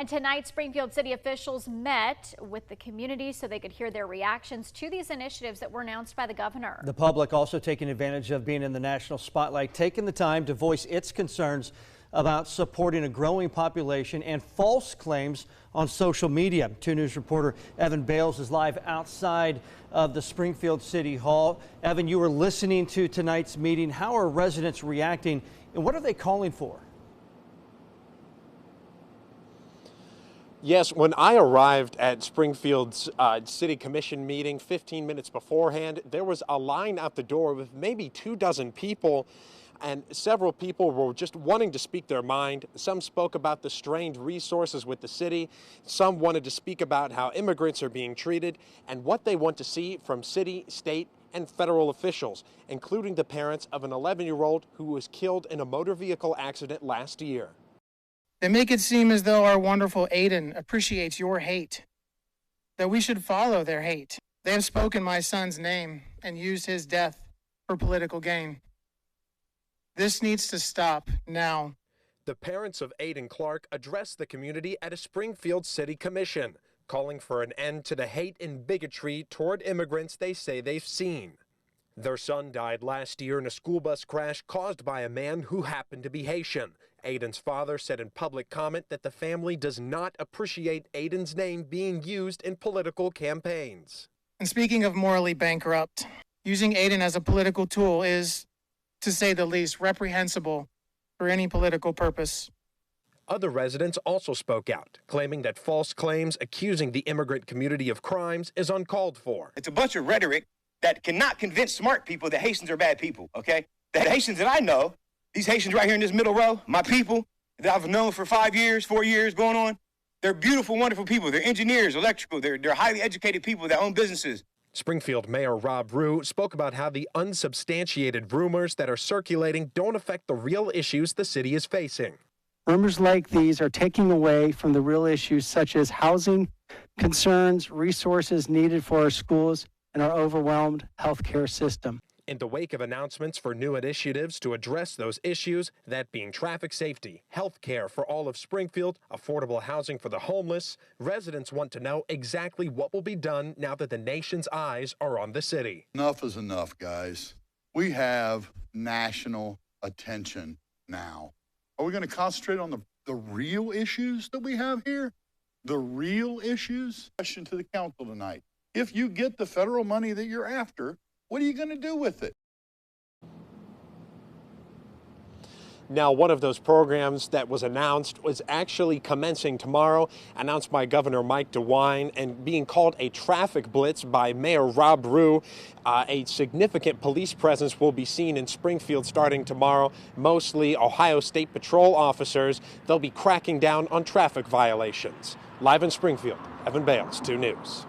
And tonight, Springfield city officials met with the community so they could hear their reactions to these initiatives that were announced by the governor. The public also taking advantage of being in the national spotlight, taking the time to voice its concerns about supporting a growing population and false claims on social media. 2 News reporter Evan Bales is live outside of the Springfield City Hall. Evan, you were listening to tonight's meeting. How are residents reacting and what are they calling for? Yes, when I arrived at Springfield's City Commission meeting 15 minutes beforehand, there was a line out the door with maybe 24 people, and several people were just wanting to speak their mind. Some spoke about the strained resources with the city. Some wanted to speak about how immigrants are being treated and what they want to see from city, state, and federal officials, including the parents of an 11-year-old who was killed in a motor vehicle accident last year. They make it seem as though our wonderful Aiden appreciates your hate, that we should follow their hate. They have spoken my son's name and used his death for political gain. This needs to stop now. The parents of Aiden Clark addressed the community at a Springfield City Commission, calling for an end to the hate and bigotry toward immigrants they say they've seen. Their son died last year in a school bus crash caused by a man who happened to be Haitian. Aiden's father said in public comment that the family does not appreciate Aiden's name being used in political campaigns. And speaking of morally bankrupt, using Aiden as a political tool is, to say the least, reprehensible for any political purpose. Other residents also spoke out, claiming that false claims accusing the immigrant community of crimes is uncalled for. It's a bunch of rhetoric that cannot convince smart people that Haitians are bad people, okay? The Haitians that I know, these Haitians right here in this middle row, my people that I've known for 5 years, 4 years going on, they're beautiful, wonderful people. They're engineers, electrical, they're highly educated people that own businesses. Springfield Mayor Rob Rue spoke about how the unsubstantiated rumors that are circulating don't affect the real issues the city is facing. Rumors like these are taking away from the real issues such as housing concerns, resources needed for our schools, and our overwhelmed healthcare system. In the wake of announcements for new initiatives to address those issues, that being traffic safety, health care for all of Springfield, affordable housing for the homeless, residents want to know exactly what will be done now that the nation's eyes are on the city. Enough is enough, guys. We have national attention now. Are we going to concentrate on the real issues that we have here? The real issues? Question to the council tonight. If you get the federal money that you're after, what are you going to do with it? Now, one of those programs that was announced was actually commencing tomorrow, announced by Governor Mike DeWine and being called a traffic blitz by Mayor Rob Rue. A significant police presence will be seen in Springfield starting tomorrow, mostly Ohio State Patrol officers. They'll be cracking down on traffic violations. Live in Springfield, Evan Bales, 2 News.